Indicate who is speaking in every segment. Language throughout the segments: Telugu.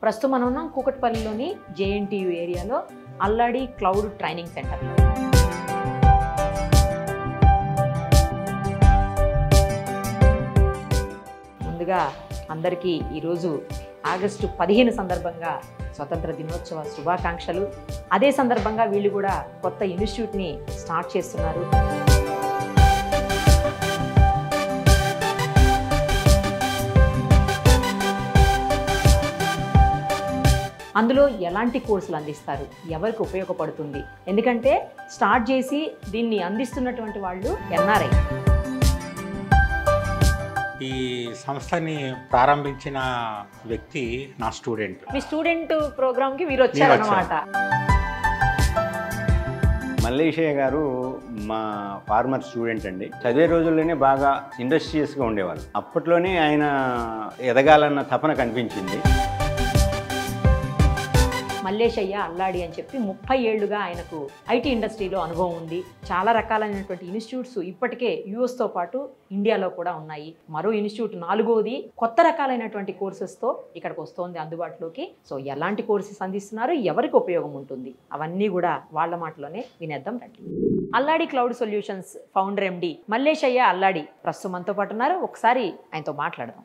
Speaker 1: ప్రస్తుతం మనం ఉన్నాం కూకట్పల్లిలోని జేఎన్టీయూ ఏరియాలో అల్లాడి క్లౌడ్ ట్రైనింగ్ సెంటర్లో. ముందుగా అందరికీ ఈరోజు ఆగస్టు 15 సందర్భంగా స్వతంత్ర దినోత్సవ శుభాకాంక్షలు. అదే సందర్భంగా వీళ్ళు కూడా కొత్త ఇన్స్టిట్యూట్ని స్టార్ట్ చేస్తున్నారు. అందులో ఎలాంటి కోర్సులు అందిస్తారు, ఎవరికి ఉపయోగపడుతుంది, ఎందుకంటే స్టార్ట్ చేసి దీన్ని అందిస్తున్నటువంటి వాళ్ళు ఎన్ఆర్ఐ.
Speaker 2: ఈ సంస్థని ప్రారంభించిన వ్యక్తి నా స్టూడెంట్.
Speaker 1: మీ స్టూడెంట్ ప్రోగ్రామ్కి మీరు వచ్చారన్నమాట.
Speaker 3: మల్లేశయ్య గారు మా ఫార్మర్ స్టూడెంట్ అండి. చదివే రోజుల్లోనే బాగా ఇండస్ట్రియస్గా ఉండేవాళ్ళు. అప్పట్లోనే ఆయన ఎదగాలన్న తపన కనిపించింది.
Speaker 1: మల్లేశయ్య అల్లాడి అని చెప్పి 30 ఏళ్లుగా ఆయనకు ఐటీ ఇండస్ట్రీలో అనుభవం ఉంది. చాలా రకాలైనటువంటి ఇన్స్టిట్యూట్స్ ఇప్పటికే యూఎస్తో పాటు ఇండియాలో కూడా ఉన్నాయి. మరో ఇన్స్టిట్యూట్ 4వది కొత్త రకాలైనటువంటి కోర్సెస్తో ఇక్కడికి వస్తోంది అందుబాటులోకి. సో ఎలాంటి కోర్సెస్ అందిస్తున్నారు, ఎవరికి ఉపయోగం ఉంటుంది, అవన్నీ కూడా వాళ్ళ మాటలోనే వినేద్దాం రండి. అల్లాడి క్లౌడ్ సొల్యూషన్స్ ఫౌండర్ ఎండి మల్లేశయ్య అల్లాడి ప్రస్తుతం మనతో పాటు ఉన్నారు. ఒకసారి ఆయనతో మాట్లాడదాం.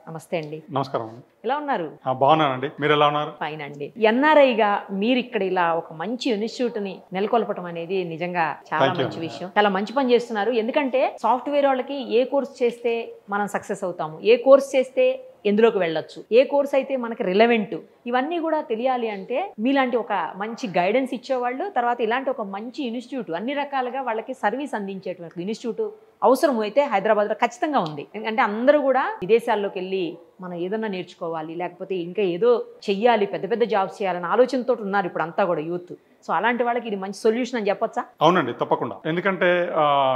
Speaker 1: నమస్తే అండి.
Speaker 4: నమస్కారం అండి.
Speaker 1: ఎలా ఉన్నారు?
Speaker 4: బాగున్నానండి. మీరు ఎలా ఉన్నారు?
Speaker 1: ఫైన్ అండి. ఎన్ఆర్ఐగా మీరు ఇక్కడ ఇలా ఒక మంచి ఇన్స్టిట్యూట్ ని నెలకొల్పడం అనేది నిజంగా చాలా మంచి విషయం. చాలా మంచి పని చేస్తున్నారు. ఎందుకంటే సాఫ్ట్వేర్ వాళ్ళకి ఏ కోర్స్ చేస్తే మనం సక్సెస్ అవుతాము, ఏ కోర్స్ చేస్తే ఎందులోకి వెళ్ళొచ్చు, ఏ కోర్స్ అయితే మనకి రిలవెంట్, ఇవన్నీ కూడా తెలియాలి అంటే మీలాంటి ఒక మంచి గైడెన్స్ ఇచ్చేవాళ్ళు, తర్వాత ఇలాంటి ఒక మంచి ఇన్స్టిట్యూట్ అన్ని రకాలుగా వాళ్ళకి సర్వీస్ అందించేటువంటి ఇన్స్టిట్యూట్ అవసరం అయితే హైదరాబాద్లో ఖచ్చితంగా ఉంది. ఎందుకంటే అందరూ కూడా విదేశాల్లోకి వెళ్ళి మనం ఏదన్నా నేర్చుకోవాలి, లేకపోతే ఇంకా ఏదో చెయ్యాలి, పెద్ద పెద్ద జాబ్స్ చేయాలని ఆలోచనతో ఉన్నారు ఇప్పుడు అంతా కూడా యూత్. సో అలాంటి వాళ్ళకి ఇది మంచి సొల్యూషన్ అని చెప్పొచ్చా?
Speaker 4: అవునండి, తప్పకుండా. ఎందుకంటే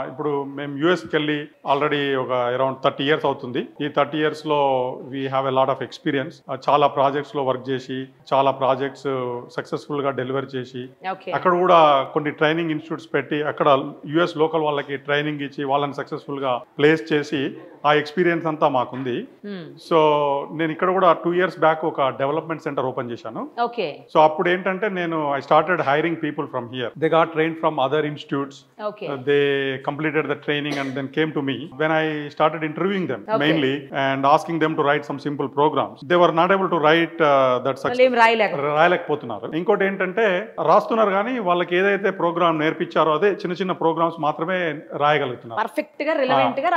Speaker 4: ఇప్పుడు మేము యూఎస్కి వెళ్ళి ఆల్రెడీ ఒక అరౌండ్ 30 years అవుతుంది. ఈ 30 yearsలో we have a lot of experience. చాలా ప్రాజెక్ట్స్లో వర్క్ చేసి, చాలా ప్రాజెక్ట్స్ సక్సెస్ఫుల్గా డెలివరీ చేసి, అక్కడ కూడా కొన్ని ట్రైనింగ్ ఇన్స్టిట్యూట్స్ పెట్టి అక్కడ యూఎస్ లోకల్ వాళ్ళకి ట్రైనింగ్ ఇచ్చి వాళ్ళని సక్సెస్ఫుల్గా ప్లేస్ చేసి ఆ ఎక్స్పీరియన్స్ అంతా మాకుంది. సో నేను ఇక్కడ కూడా 2 years బ్యాక్ ఒక డెవలప్మెంట్ సెంటర్ ఓపెన్ చేశాను. సో అప్పుడు ఏంటంటే నేను I started hiring people from here. They got trained from other institutes. They completed the training and then came to me. When I started interviewing them mainly and asking them to write some simple programs, they were not able to write that success. రాయలేకపోతున్నారు. ఇంకోటి ఏంటంటే రాస్తున్నారు కానీ వాళ్ళకి ఏదైతే ప్రోగ్రామ్ నేర్పించారో అదే చిన్న చిన్న ప్రోగ్రామ్స్ మాత్రమే రాయగలుగుతున్నారు.
Speaker 1: పర్ఫెక్ట్ గా రిలవెంట్ గా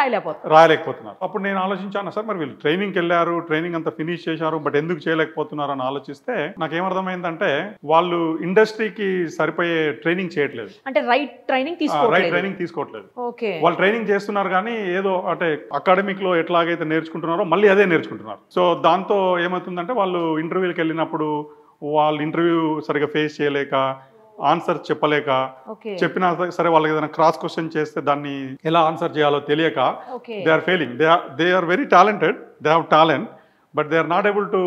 Speaker 4: రాయలేకపోతున్నారు. అప్పుడు నేను ఆలోచించాను, సార్ మరి వీళ్ళు ట్రైనింగ్కి వెళ్ళారు, ట్రైనింగ్ అంతా ఫినిష్ చేశారు, బట్ ఎందుకు చేయలేకపోతున్నారు అని ఆలోచిస్తే నాకేమర్థమైందంటే వాళ్ళు ఇండస్ట్రీకి సరిపోయే ట్రైనింగ్ చేయట్లేదు.
Speaker 1: అంటే రైట్ ట్రైనింగ్
Speaker 4: తీసుకోవట్లేదు. వాళ్ళు ట్రైనింగ్ చేస్తున్నారు కానీ ఏదో అంటే అకాడమిక్ లో ఎట్లాగైతే నేర్చుకుంటున్నారో మళ్ళీ అదే నేర్చుకుంటున్నారు. సో దాంతో ఏమవుతుందంటే వాళ్ళు ఇంటర్వ్యూకి వెళ్ళినప్పుడు వాళ్ళు ఇంటర్వ్యూ సరిగా ఫేస్ చేయలేక, ఆన్సర్ చెప్పలేక, చెప్పినా సరే వాళ్ళకి ఏదైనా క్రాస్ క్వశ్చన్ చేస్తే దాన్ని ఎలా ఆన్సర్ చేయాలో తెలియక they are failing. They are very talented, they have talent, but they are not able to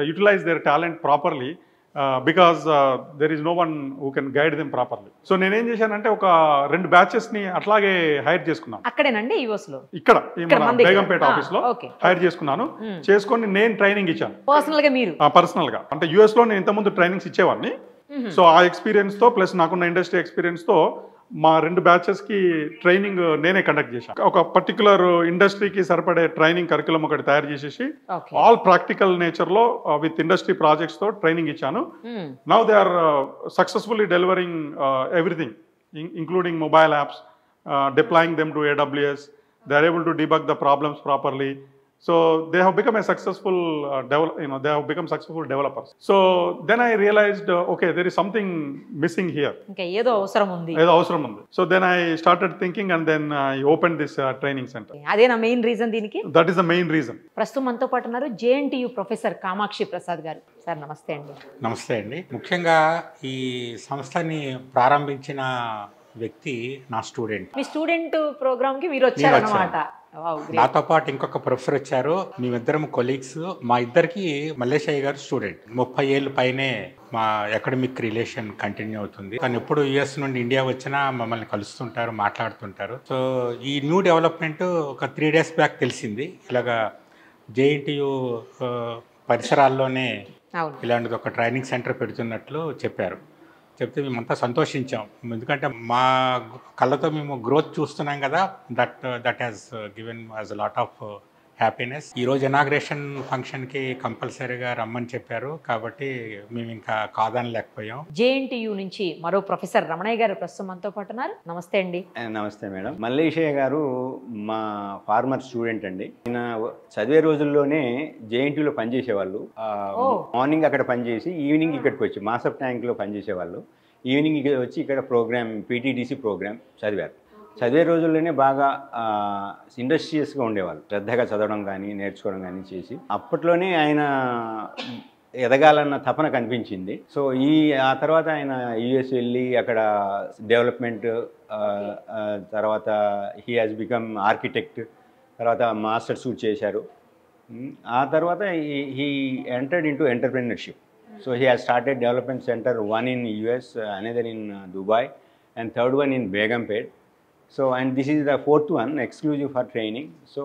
Speaker 4: utilise their talent properly because there is no one who can guide them properly. So నేనేం చేశానంటే ఒక 2 batches ని అట్లాగే హైర్ చేసుకున్నాను.
Speaker 1: అక్కడేనండి యూఎస్ లో,
Speaker 4: ఇక్కడ బేగంపేట ఆఫీస్ లో హైర్ చేసుకున్నాను. చేసుకొని నేను ట్రైనింగ్ ఇచ్చాను పర్సనల్ గా. అంటే యూఎస్ లో నేను ఇంతకుముందు ట్రైనింగ్స్ ఇచ్చేవాడిని. సో ఆ ఎక్స్పీరియన్స్ తో ప్లస్ నాకున్న ఇండస్ట్రీ ఎక్స్పీరియన్స్ తో మా 2 batches కి ట్రైనింగ్ నేనే కండక్ట్ చేశాను. ఒక పర్టికులర్ ఇండస్ట్రీకి సరిపడే ట్రైనింగ్ కరికులం ఒకటి తయారు చేసేసి ఆల్ ప్రాక్టికల్ నేచర్ లో విత్ ఇండస్ట్రీ ప్రాజెక్ట్స్ తో ట్రైనింగ్ ఇచ్చాను. Now they are successfully delivering everything including mobile apps, deploying them to AWS. They are able to debug the problems properly. So they have become a successful they have become successful developers. So then I realized okay, there is something missing here.
Speaker 1: ఏదో అవసరం ఉంది.
Speaker 4: So then I started thinking and then I opened this training center.
Speaker 1: అదేనా మెయిన్ రీజన్ దీనికి?
Speaker 4: That is the main reason.
Speaker 1: ప్రస్తుతం మనతో పాటు ఉన్నారు జేఎన్టీయూ ప్రొఫెసర్ కామాక్షి ప్రసాద్ గారు. సార్ నమస్తే అండి.
Speaker 2: నమస్తే అండి. ముఖ్యంగా ఈ సంస్థని ప్రారంభించిన వ్యక్తి నా స్టూడెంట్.
Speaker 1: మీ స్టూడెంట్ ప్రోగ్రామ్ కి మీరు వచ్చారన్నమాట.
Speaker 2: నాతో పాటు ఇంకొక ప్రొఫెసర్ వచ్చారు. మేమిద్దరం కొలీగ్స్. మా ఇద్దరికి మల్లేశయ్య గారు స్టూడెంట్. 30 ఏళ్ళు పైనే మా అకాడమిక్ రిలేషన్ కంటిన్యూ అవుతుంది. తను ఎప్పుడు యుఎస్ నుండి ఇండియా వచ్చినా మమ్మల్ని కలుస్తుంటారు, మాట్లాడుతుంటారు. సో ఈ న్యూ డెవలప్మెంట్ ఒక 3 days బ్యాక్ తెలిసింది. ఇలాగా జేఎన్టీయూ పరిసరాల్లోనే
Speaker 1: అవును.
Speaker 2: ఇలాంటిది ఒక ట్రైనింగ్ సెంటర్ పెడుతున్నట్లు చెప్పారు. చెప్తే మేమంతా సంతోషించాం. ఎందుకంటే మా కళ్ళతో మేము గ్రోత్ చూస్తున్నాం కదా, that has given as a lot of happiness. ఈరోజు ఇనాగ్రేషన్ ఫంక్షన్కి కంపల్సరీగా రమ్మని చెప్పారు కాబట్టి మేము ఇంకా కాదనలేకపోయాం.
Speaker 1: జేఎన్టీయూ నుంచి మరో ప్రొఫెసర్ రమణయ్య గారు ప్రస్తుతం మనతో పాటు ఉన్నారు. నమస్తే అండి.
Speaker 3: నమస్తే మేడం. మల్లేశయ్య గారు మా ఫార్మర్ స్టూడెంట్ అండి. ఆయన చదివే రోజుల్లోనే జేఎన్టీయూలో పనిచేసేవాళ్ళు. మార్నింగ్ అక్కడ పనిచేసి ఈవినింగ్ ఇక్కడికి వచ్చి మాసప్ ట్యాంక్లో పనిచేసేవాళ్ళు. ఈవినింగ్ ఇక్కడ వచ్చి ఇక్కడ ప్రోగ్రామ్ పీటీడీసీ ప్రోగ్రామ్ చదివారు. చదివే రోజుల్లోనే బాగా ఇండస్ట్రియస్గా ఉండేవాళ్ళు. శ్రద్ధగా చదవడం కానీ నేర్చుకోవడం కానీ చేసి అప్పట్లోనే ఆయన ఎదగాలన్న తపన కనిపించింది. సో ఆ తర్వాత ఆయన యుఎస్ వెళ్ళి అక్కడ డెవలప్మెంట్, తర్వాత హీ హాజ్ బికమ్ ఆర్కిటెక్ట్, తర్వాత మాస్టర్స్ చేశారు. ఆ తర్వాత he entered into entrepreneurship. So he has started development centre, one in US, another in Dubai, and third one in Begumpet. So, and this is the fourth one, exclusive for training. So,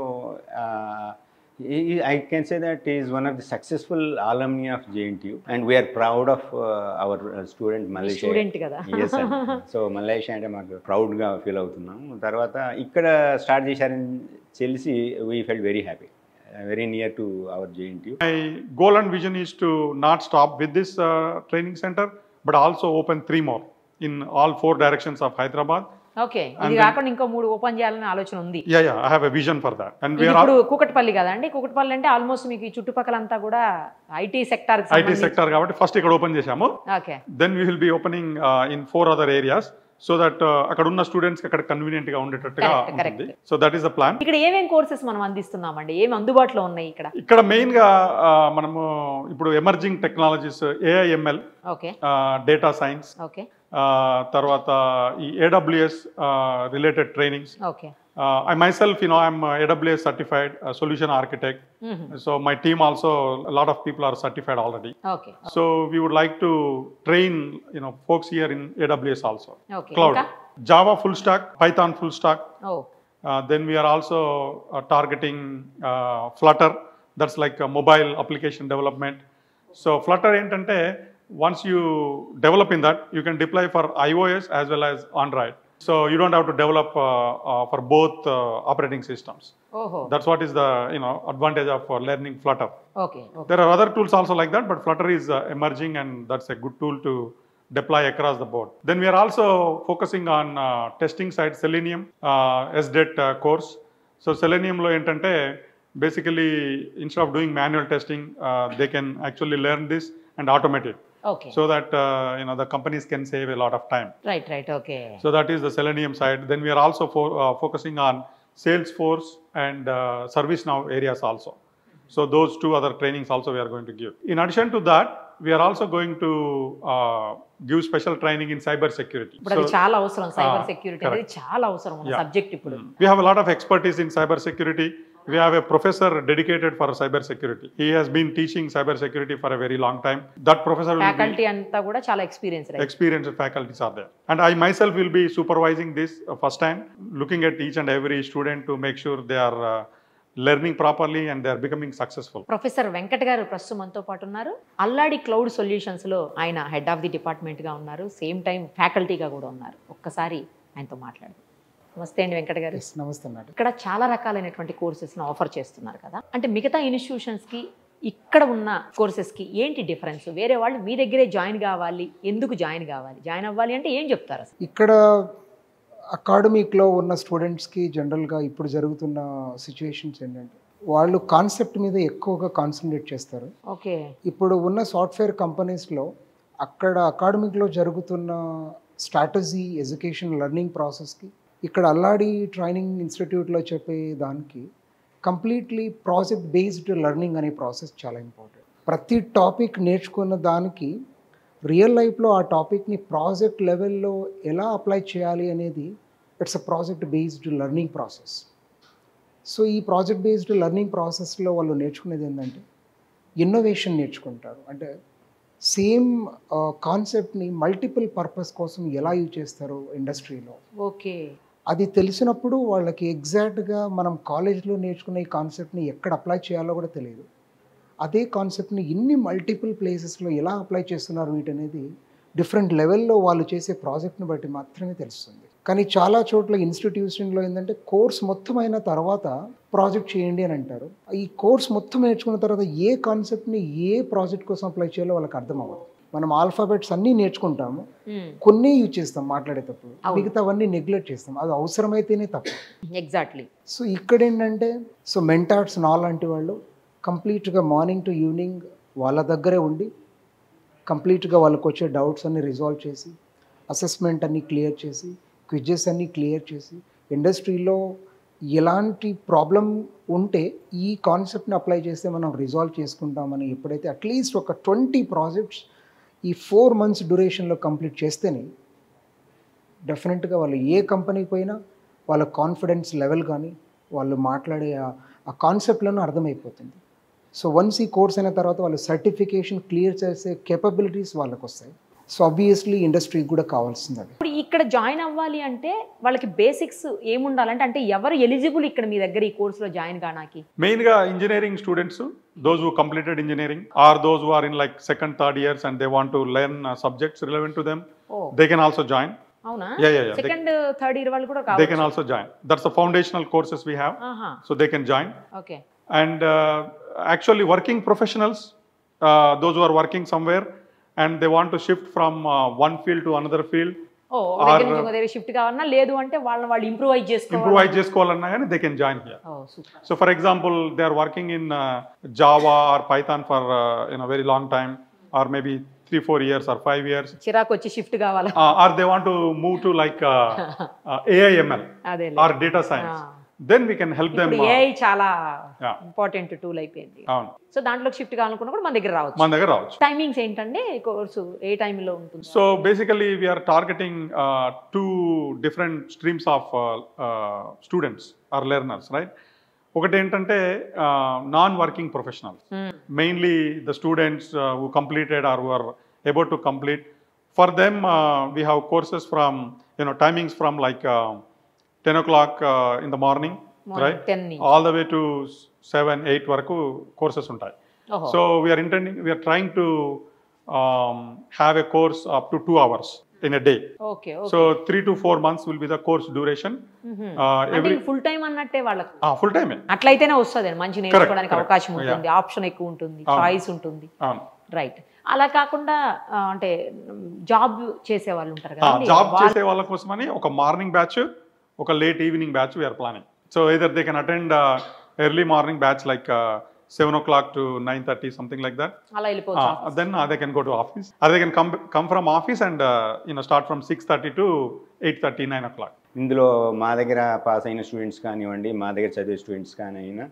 Speaker 3: I can say that he is one of the successful alumni of JNTU, and we are proud of our student Malaysia.
Speaker 1: Student kada.
Speaker 3: Yes, sir. So, Malaysia అంటే మాకు ప్రౌడ్గా ఫీల్ అవుతున్నాము. తర్వాత ఇక్కడ స్టార్ట్ చేశారని తెలిసి we felt very happy. Very near to our JNTU.
Speaker 4: My goal and vision is to not stop with this training center, but also open 3 more in all 4 directions of Hyderabad.
Speaker 1: Okay, ఇది కాకుండా ఇంకో 3 ఓపెన్ చేయాలనే ఆలోచన ఉంది.
Speaker 4: Yeah, I have a vision for that. And we are
Speaker 1: ఇప్పుడు కూకట్పల్లి కదండి. కూకట్పల్లి అంటే ఆల్మోస్ట్ మీకు ఈ చుట్టుపక్కలంతా కూడా ఐటీ సెక్టార్
Speaker 4: కాబట్టి ఫస్ట్ ఇక్కడ ఓపెన్ చేశాము.
Speaker 1: Okay,
Speaker 4: then we will be opening in 4 other areas so that అక్కడ ఉన్న స్టూడెంట్స్ అక్కడ కన్వీనియంట్ గా ఉండేటట్టుగా ఉంటుంది. So that is the plan.
Speaker 1: ఇక్కడ ఏమేం కోర్సెస్ మనం అందిస్తున్నామండి, ఏమి అందుబాటులో ఉన్నాయి ఇక్కడ?
Speaker 4: ఇక్కడ మెయిన్ గా మనము ఇప్పుడు emerging technologies, AIML,
Speaker 1: okay,
Speaker 4: data science,
Speaker 1: okay,
Speaker 4: తర్వాత ఈ AWS related trainings.
Speaker 1: Okay,
Speaker 4: I myself, I'm AWS certified solution architect. So my team also, a lot of people are certified already.
Speaker 1: Okay.
Speaker 4: So we would like to train, folks here in AWS also.
Speaker 1: Okay.
Speaker 4: Cloud, Java full stack, Python full stack.
Speaker 1: Oh.
Speaker 4: Then we are also targeting Flutter. That's like a mobile application development. So Flutter entante, once you develop in that, you can deploy for iOS as well as Android. So you don't have to develop for both operating systems.
Speaker 1: Oh.
Speaker 4: That's what is the advantage of learning Flutter.
Speaker 1: Okay.
Speaker 4: There are other tools also like that, but Flutter is emerging, and that's a good tool to deploy across the board. Then we are also focusing on testing side, Selenium, SDET course. So Selenium lo entante, basically instead of doing manual testing, they can actually learn this and automate it.
Speaker 1: Okay.
Speaker 4: So that the companies can save a lot of time.
Speaker 1: Right. Okay.
Speaker 4: So that is the Selenium side. Then we are also focusing on Salesforce and ServiceNow areas also. So those 2 other trainings also we are going to give. In addition to that, we are also going to give special training in cyber security.
Speaker 1: But అది చాలా అవసరం. సైబర్ సెక్యూరిటీ అనేది చాలా అవసరం ఉన్న సబ్జెక్ట్ ఇప్పుడు.
Speaker 4: We have a lot of expertise in cyber security. We have a professor dedicated for cyber security. He has been teaching cyber security for a very long time. That professor will
Speaker 1: faculty అంతా కూడా చాలా
Speaker 4: experienced faculties are there. And I myself will be supervising this first time, looking at each and every student to make sure they are learning properly and they are becoming successful.
Speaker 1: Professor Venkat గారు ప్రస్తుతం మనతో పాటు ఉన్నారు. అల్లాడి క్లౌడ్ సొల్యూషన్స్ లో ఆయన హెడ్ ఆఫ్ ది డిపార్ట్మెంట్ గా ఉన్నారు, సేమ్ టైం ఫ్యాకల్టీగా కూడా ఉన్నారు. ఒక్కసారి ఆయనతో మాట్లాడదాం. నమస్తే అండి వెంకట గారు.
Speaker 5: నమస్తే మేడం.
Speaker 1: ఇక్కడ చాలా రకాలైనటువంటి కోర్సెస్ని ఆఫర్ చేస్తున్నారు కదా, అంటే మిగతా ఇన్స్టిట్యూషన్స్కి ఇక్కడ ఉన్న కోర్సెస్కి ఏంటి డిఫరెన్స్? వేరే వాళ్ళు మీ దగ్గరే జాయిన్ కావాలి, ఎందుకు జాయిన్ అవ్వాలి అంటే ఏం చెప్తారు అసలు?
Speaker 5: ఇక్కడ అకాడమిక్లో ఉన్న స్టూడెంట్స్కి జనరల్గా ఇప్పుడు జరుగుతున్న సిచ్యువేషన్స్ ఏంటంటే వాళ్ళు కాన్సెప్ట్ మీద ఎక్కువగా కాన్సన్ట్రేట్ చేస్తారు.
Speaker 1: ఓకే.
Speaker 5: ఇప్పుడు ఉన్న సాఫ్ట్వేర్ కంపెనీస్లో అక్కడ అకాడమిక్లో జరుగుతున్న స్ట్రాటజీ, ఎడ్యుకేషన్, లెర్నింగ్ ప్రాసెస్కి ఇక్కడ అల్లాడి ట్రైనింగ్ ఇన్స్టిట్యూట్లో చెప్పే దానికి కంప్లీట్లీ ప్రాజెక్ట్ బేస్డ్ లెర్నింగ్ అనే ప్రాసెస్ చాలా ఇంపార్టెంట్. ప్రతి టాపిక్ నేర్చుకున్న దానికి రియల్ లైఫ్లో ఆ టాపిక్ని ప్రాజెక్ట్ లెవెల్లో ఎలా అప్లై చేయాలి అనేది it's a project based learning process. So ఈ ప్రాజెక్ట్ బేస్డ్ లెర్నింగ్ ప్రాసెస్లో వాళ్ళు నేర్చుకునేది ఏంటంటే ఇన్నోవేషన్ నేర్చుకుంటారు. అంటే సేమ్ కాన్సెప్ట్ని మల్టిపుల్ పర్పస్ కోసం ఎలా యూజ్ చేస్తారు ఇండస్ట్రీలో.
Speaker 1: ఓకే.
Speaker 5: అది తెలిసినప్పుడు వాళ్ళకి ఎగ్జాక్ట్గా మనం కాలేజ్లో నేర్చుకునే ఈ కాన్సెప్ట్ని ఎక్కడ అప్లై చేయాలో కూడా తెలియదు. అదే కాన్సెప్ట్ని ఇన్ని మల్టిపుల్ ప్లేసెస్లో ఎలా అప్లై చేస్తున్నారు వీటనేది డిఫరెంట్ లెవెల్లో వాళ్ళు చేసే ప్రాజెక్ట్ని బట్టి మాత్రమే తెలుస్తుంది. కానీ చాలా చోట్ల ఇన్స్టిట్యూషన్లో ఏంటంటే కోర్స్ మొత్తం అయిన తర్వాత ప్రాజెక్ట్ చేయండి అని అంటారు. ఈ కోర్స్ మొత్తం నేర్చుకున్న తర్వాత ఏ కాన్సెప్ట్ని ఏ ప్రాజెక్ట్ కోసం అప్లై చేయాలో వాళ్ళకి అర్థం అవ్వదు. మనం ఆల్ఫాబెట్స్ అన్నీ నేర్చుకుంటాము, కొన్ని యూజ్ చేస్తాం మాట్లాడేటప్పుడు, మిగతావన్నీ నెగ్లెక్ట్ చేస్తాం. అది అవసరమైతేనే తప్ప.
Speaker 1: ఎగ్జాక్ట్లీ.
Speaker 5: సో ఇక్కడ ఏంటంటే మెంటార్స్ నాలాంటి వాళ్ళు కంప్లీట్గా మార్నింగ్ టు ఈవినింగ్ వాళ్ళ దగ్గరే ఉండి కంప్లీట్గా వాళ్ళకి వచ్చే డౌట్స్ అన్ని రిజాల్వ్ చేసి, అసెస్మెంట్ అన్ని క్లియర్ చేసి, క్విజెస్ అన్ని క్లియర్ చేసి, ఇండస్ట్రీలో ఎలాంటి ప్రాబ్లం ఉంటే ఈ కాన్సెప్ట్ని అప్లై చేస్తే మనం రిజాల్వ్ చేసుకుంటామని ఎప్పుడైతే అట్లీస్ట్ ఒక 20 ప్రాజెక్ట్స్ ఈ 4 months డ్యూరేషన్లో కంప్లీట్ చేస్తేనే డెఫినెట్గా వాళ్ళు ఏ కంపెనీకి పోయినా వాళ్ళ కాన్ఫిడెన్స్ లెవెల్ కానీ వాళ్ళు మాట్లాడే ఆ కాన్సెప్ట్లను అర్థమైపోతుంది. సో వన్స్ ఈ కోర్స్ అయిన తర్వాత వాళ్ళు సర్టిఫికేషన్ క్లియర్ చేసే కేపబిలిటీస్ వాళ్ళకి వస్తాయి. సో ఆబ్వియస్లీ ఇండస్ట్రీకి కూడా కావాల్సింది అది.
Speaker 1: ఇప్పుడు ఇక్కడ జాయిన్ అవ్వాలి అంటే వాళ్ళకి బేసిక్స్ ఏముండాలంటే, అంటే ఎవరు ఎలిజిబుల్ ఇక్కడ మీ దగ్గర ఈ కోర్సులో జాయిన్ కావడానికి?
Speaker 4: మెయిన్గా engineering students, those who completed engineering, or those who are in like second, third years and they want to learn subjects relevant to them, they can also join.
Speaker 1: అవునా?
Speaker 4: Yeah.
Speaker 1: సెకండ్ థర్డ్ ఇయర్ వాళ్ళు కూడా
Speaker 4: They can also join. That's the foundational courses we have. So they can join.
Speaker 1: Okay.
Speaker 4: And actually working professionals, those who are working somewhere and they want to shift from one field to another field,
Speaker 1: దగ్గర నుంచి ఇంకో దగ్గర షిఫ్ట్ కావాలన్నా, లేదు అంటే వాళ్ళు ఇంప్రూవైజ్
Speaker 4: చేసుకోవాలన్నా కానీ they can join here.
Speaker 1: Super.
Speaker 4: So for example, they are working in Java or Python for very long time, or maybe 3-4 years or 5 years.
Speaker 1: చిరాకు వచ్చి షిఫ్ట్ కావాలి.
Speaker 4: Or they want to move to like AI/ML or data science. Then we can help them.
Speaker 1: AI చాలా ఇంపార్టెంట్ టూల్ అయిపోయింది. సో దాంట్లోకి షిఫ్ట్ కావాలనుకున్నా కూడా మన దగ్గర రావచ్చు. టైమింగ్స్ ఏంటంటే కోర్సు ఏ టైంలో ఉంటుంది?
Speaker 4: So basically we are targeting 2 different streams of students or learners, right? ఒకటి ఏంటంటే non working professionals, mainly the students who completed or who are about to complete. For them we have courses from timings from like 10 o'clock in the morning, right?
Speaker 1: 10
Speaker 4: all the way to 7-8 వరకు courses ఉంటాయి. So we are trying to have a course up to 2 hours in a day.
Speaker 1: Okay.
Speaker 4: So 3 to 4 months will be the course duration.
Speaker 1: అంటే ఫుల్ టైం అన్నట్టే వాళ్ళకి?
Speaker 4: ఫుల్ టైమే.
Speaker 1: అట్లయితేనే వస్తుంది మంచి నేర్చుకోవడానికి అవకాశం ఉంటుంది, ఆప్షన్ ఎక్కువ ఉంటుంది, చాయిస్ ఉంటుంది. రైట్. అలా కాకుండా అంటే జాబ్ చేసే వాళ్ళు ఉంటారు కదా,
Speaker 4: జాబ్ చేసే వాళ్ళ కోసమని ఒక మార్నింగ్ బ్యాచ్, ఒక late evening batch we are planning. So either they can attend early morning batch like 7 o'clock to 9:30, something like that.
Speaker 1: అలా వెళ్ళిపోవచ్చు.
Speaker 4: Then they can go to office, or they can come from office and start from 6:30 to 8:30, 9 o'clock.
Speaker 3: ఇందులో మా దగ్గర పాస్ అయిన స్టూడెంట్స్ కానివ్వండి, మా దగ్గర చదివే స్టూడెంట్స్ కానివ్వండి,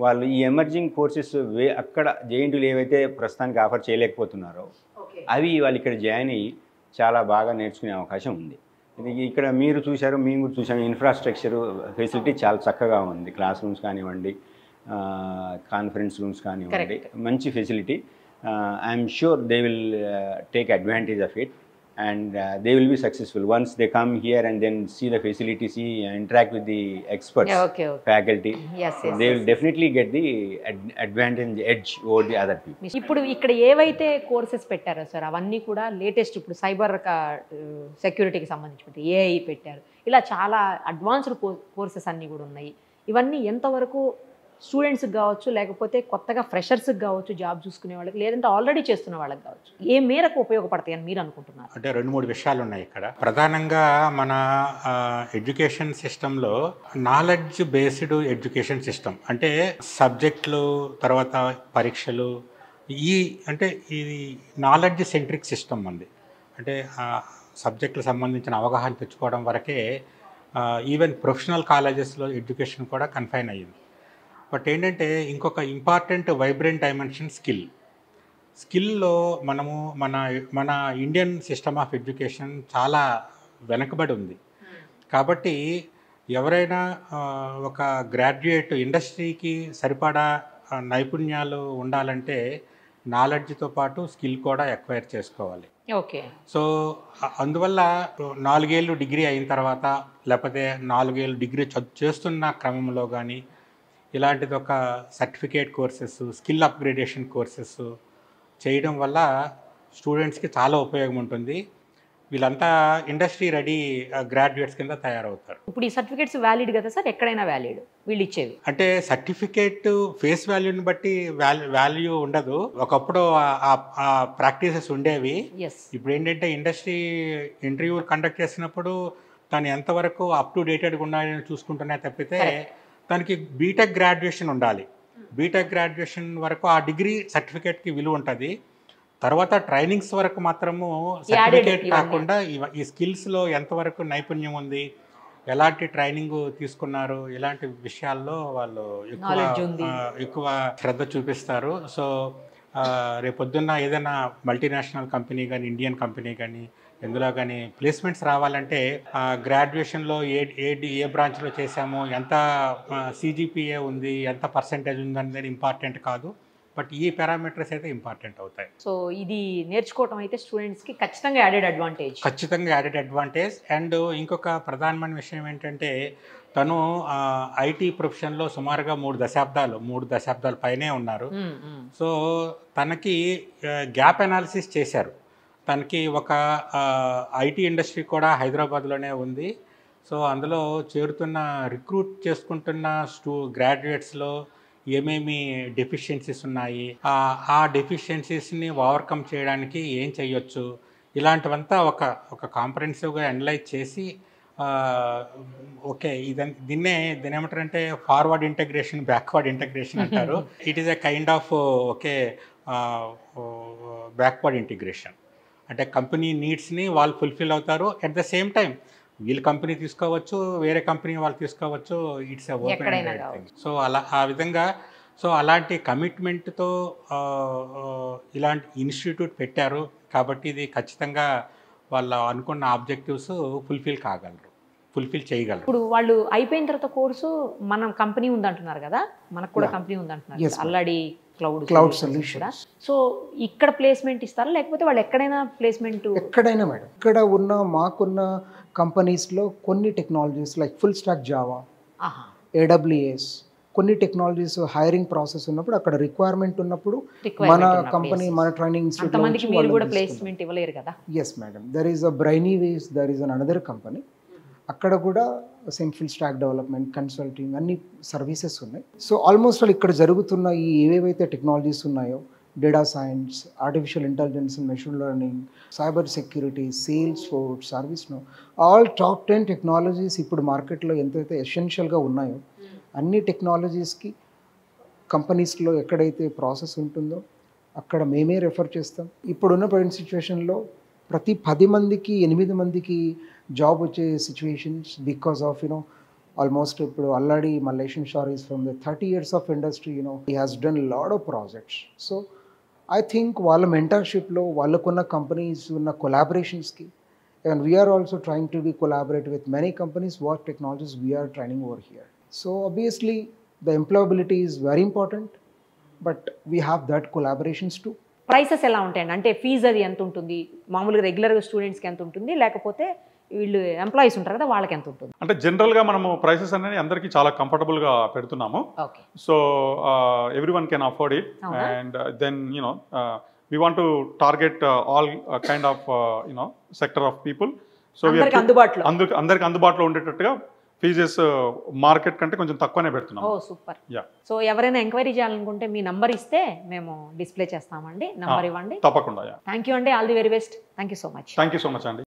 Speaker 3: వాళ్ళు ఈ ఎమర్జింగ్ కోర్సెస్ అక్కడ జేఎన్టీయూలో ఏవైతే ప్రస్తుతానికి ఆఫర్ చేయలేకపోతున్నారో అవి వాళ్ళు ఇక్కడ జాయిన్ అయ్యి చాలా బాగా నేర్చుకునే అవకాశం ఉంది. ఇది ఇక్కడ మీరు చూశారు, మేము కూడా చూసాము, ఇన్ఫ్రాస్ట్రక్చర్ ఫెసిలిటీ చాలా చక్కగా ఉంది. క్లాస్ రూమ్స్ కానివ్వండి, కాన్ఫరెన్స్ రూమ్స్ కానివ్వండి, మంచి facility. I'm sure they will take advantage of it and they will be successful once they come here and then see the facility, interact with the experts, faculty. They will definitely get the advantage edge over the other people.
Speaker 1: ఇప్పుడు ఇక్కడ ఏవైతే కోర్సెస్ పెట్టారో సార్ అవన్నీ కూడా లేటెస్ట్, ఇప్పుడు సైబర్ సెక్యూరిటీకి సంబంధించి ఏఐ పెట్టారు, ఇలా చాలా అడ్వాన్స్డ్ కోర్సెస్ అన్నీ కూడా ఉన్నాయి. ఇవన్నీ ఎంతవరకు స్టూడెంట్స్కి కావచ్చు, లేకపోతే కొత్తగా ఫ్రెషర్స్కి కావచ్చు, జాబ్ చూసుకునే వాళ్ళకి, లేదంటే ఆల్రెడీ చేస్తున్న వాళ్ళకి కావచ్చు, ఏ మేరకు ఉపయోగపడతాయి అని మీరు అనుకుంటున్నారు?
Speaker 2: అంటే 2-3 విషయాలు ఉన్నాయి ఇక్కడ. ప్రధానంగా మన ఎడ్యుకేషన్ సిస్టంలో నాలెడ్జ్ బేస్డ్ ఎడ్యుకేషన్ సిస్టమ్, అంటే సబ్జెక్టులు తర్వాత పరీక్షలు, అంటే ఇది నాలెడ్జ్ సెంట్రిక్ సిస్టమ్ ఉంది. అంటే సబ్జెక్టులకు సంబంధించిన అవగాహన తెచ్చుకోవడం వరకే ఈవెన్ ప్రొఫెషనల్ కాలేజెస్లో ఎడ్యుకేషన్ కూడా కన్ఫైన్ అయ్యింది. బట్ ఏంటంటే ఇంకొక ఇంపార్టెంట్ వైబ్రెంట్ డైమెన్షన్ స్కిల్లో మనము మన ఇండియన్ సిస్టమ్ ఆఫ్ ఎడ్యుకేషన్ చాలా వెనకబడి ఉంది. కాబట్టి ఎవరైనా ఒక గ్రాడ్యుయేట్ ఇండస్ట్రీకి సరిపడా నైపుణ్యాలు ఉండాలంటే నాలెడ్జ్తో పాటు స్కిల్ కూడా ఎక్వైర్ చేసుకోవాలి.
Speaker 1: ఓకే.
Speaker 2: సో అందువల్ల 4 ఏళ్ళు డిగ్రీ అయిన తర్వాత, లేకపోతే 4 ఏళ్ళు డిగ్రీ చేస్తున్న క్రమంలో కానీ ఇలాంటిది ఒక certificate courses, skill upgradation courses చేయడం వల్ల స్టూడెంట్స్కి చాలా ఉపయోగం ఉంటుంది. వీళ్ళంతా ఇండస్ట్రీ రెడీ గ్రాడ్యుయేట్స్ కింద తయారవుతారు.
Speaker 1: ఇప్పుడు ఈ సర్టిఫికేట్స్ వ్యాలిడ్ కదా సార్? ఎక్కడైనా వ్యాలిడ్ వీళ్ళు ఇచ్చేవి?
Speaker 2: అంటే సర్టిఫికేట్ ఫేస్ వాల్యూని బట్టి వాల్యూ ఉండదు. ఒకప్పుడు ఆ ప్రాక్టీసెస్ ఉండేవి.
Speaker 1: ఎస్.
Speaker 2: ఇప్పుడు ఏంటంటే ఇండస్ట్రీ ఇంటర్వ్యూ కండక్ట్ చేసినప్పుడు తను ఎంతవరకు అప్ టు డేటెడ్గా ఉన్నాయని చూసుకుంటున్నా తప్పితే తనకి బీటెక్ గ్రాడ్యుయేషన్ ఉండాలి. బీటెక్ గ్రాడ్యుయేషన్ వరకు ఆ డిగ్రీ సర్టిఫికేట్కి విలువ ఉంటుంది. తర్వాత ట్రైనింగ్స్ వరకు మాత్రము సర్టిఫికేట్ కాకుండా ఈ స్కిల్స్లో ఎంతవరకు నైపుణ్యం ఉంది, ఎలాంటి ట్రైనింగ్ తీసుకున్నారు, ఇలాంటి విషయాల్లో వాళ్ళు ఎక్కువ శ్రద్ధ చూపిస్తారు. సో రేపొద్దున్న ఏదైనా మల్టీనేషనల్ కంపెనీ కానీ, ఇండియన్ కంపెనీ కానీ, ఎందులో కానీ ప్లేస్మెంట్స్ రావాలంటే గ్రాడ్యుయేషన్లో ఏ బ్రాంచ్లో చేసాము, ఎంత CGPA ఉంది, ఎంత పర్సెంటేజ్ ఉంది అనేది ఇంపార్టెంట్ కాదు. బట్ ఈ పారామీటర్స్ అయితే ఇంపార్టెంట్ అవుతాయి.
Speaker 1: సో ఇది నేర్చుకోవటం అయితే స్టూడెంట్స్కి ఖచ్చితంగా యాడెడ్ అడ్వాంటేజ్. అండ్ ఇంకొక ప్రధానమైన విషయం ఏంటంటే తను IT ప్రొఫెషన్లో సుమారుగా 3 దశాబ్దాల పైనే ఉన్నారు. సో తనకి గ్యాప్ అనాలిసిస్ చేశారు. తనకి ఒక IT ఇండస్ట్రీ కూడా హైదరాబాద్లోనే ఉంది. సో అందులో చేరుతున్న రిక్రూట్ చేసుకుంటున్న గ్రాడ్యుయేట్స్లో ఏమేమి డెఫిషియన్సీస్ ఉన్నాయి, ఆ డెఫిషియన్సీస్ని ఓవర్కమ్ చేయడానికి ఏం చేయొచ్చు, ఇలాంటివంతా ఒక కాంప్రహెన్సివ్గా అనలైజ్ చేసి ఓకే దీన్ని ఏమంటారంటే ఫార్వర్డ్ ఇంటగ్రేషన్, బ్యాక్వర్డ్ ఇంటగ్రేషన్ అంటారు. It is a kind of backward integration. అంటే కంపెనీ నీడ్స్ని వాళ్ళు ఫుల్ఫిల్ అవుతారు. అట్ ద సేమ్ టైం వీళ్ళ కంపెనీ తీసుకోవచ్చు, వేరే కంపెనీ వాళ్ళు తీసుకోవచ్చు. It's a open ended thing. So ఆ విధంగా అలాంటి కమిట్మెంట్తో ఇలాంటి ఇన్స్టిట్యూట్ పెట్టారు కాబట్టి ఇది ఖచ్చితంగా వాళ్ళు అనుకున్న ఆబ్జెక్టివ్స్ ఫుల్ఫిల్ చేయగలరు. ఇప్పుడు వాళ్ళు అయిపోయిన తర్వాత కోర్సు మన కంపెనీ ఉందంటున్నారు కదా, మనకు కూడా కంపెనీ ఉందంటున్నారు ఆల్రెడీ
Speaker 5: క్లౌడ్ సొల్యూషన్.
Speaker 1: సో ఇక్కడ ప్లేస్మెంట్ ఇస్తారా లేకపోతే వాళ్ళు ఎక్కడైనా ప్లేస్మెంట్?
Speaker 5: ఎక్కడైనా మేడం. ఇక్కడ మాకున్న కంపెనీస్లో కొన్ని technologies like full stock Java, AWS, కొన్ని టెక్నాలజీస్ హైరింగ్ ప్రాసెస్ ఉన్నప్పుడు అక్కడ రిక్వైర్మెంట్ ఉన్నప్పుడు మన కంపెనీ, మన ట్రైనింగ్
Speaker 1: ప్లేస్మెంట్ ఇవ్వలేరు కదా.
Speaker 5: Yes madam. There is a Brainyways, there is another company. అక్కడ కూడా same full stack development, consulting అన్ని సర్వీసెస్ ఉన్నాయి. సో ఆల్మోస్ట్ ఇక్కడ జరుగుతున్న ఈ ఏవేవైతే టెక్నాలజీస్ ఉన్నాయో, data science, artificial intelligence and machine learning, cyber security, Salesforce, ServiceNow, all top 10 technologies ఇప్పుడు మార్కెట్లో ఎంతైతే ఎసెన్షియల్గా ఉన్నాయో అన్ని టెక్నాలజీస్కి కంపెనీస్లో ఎక్కడైతే ప్రాసెస్ ఉంటుందో అక్కడ మేమే రెఫర్ చేస్తాం. ఇప్పుడున్న ప్రజెంట్ సిచ్యువేషన్లో ప్రతి 10 మందికి 8 మందికి జాబ్ వచ్చే సిచ్యువేషన్స్ బికాస్ ఆఫ్ ఆల్మోస్ట్ ఇప్పుడు Alladi Malleshan sir is from the 30 years of industry. He has done lot of projects. So I think వాళ్ళ మెంటర్షిప్లో వాళ్ళకున్న కంపెనీస్ ఉన్న కొలాబరేషన్స్కి, and we are also trying to be collaborate with many companies what technologies we are training over here. So obviously the employability is very important, but we have that collaborations too.
Speaker 1: Prices ఎలా ఉంటాయండి? అంటే ఫీజు అది ఎంత ఉంటుంది? మామూలుగా రెగ్యులర్గా స్టూడెంట్స్కి ఎంత ఉంటుంది, లేకపోతే వీళ్ళు ఎంప్లాయీస్ ఉంటారు కదా వాళ్ళకి ఎంత ఉంటుంది?
Speaker 4: అంటే జనరల్గా మనము ప్రైసెస్ అనేది అందరికీ చాలా కంఫర్టబుల్గా పెడుతున్నాము. So everyone can afford it. And then we want to target all kind of sector of people. So అందరికి అందుబాటులో ఉండేటట్టుగా ఫీజెస్ మార్కెట్ కంటే కొంచెం తక్కువనే పెడుతున్నాం.
Speaker 1: ఓ సూపర్. సో ఎవరైనా ఎంక్వైరీ చేయాలనుకుంటే మీ నంబర్ ఇస్తే మేము డిస్ప్లే చేస్తామండి. నంబర్ ఇవ్వండి.
Speaker 4: తప్పకుండా.
Speaker 1: థ్యాంక్ యూ అండి. All the very best. Thank you so much.
Speaker 4: Thank you so much అండి.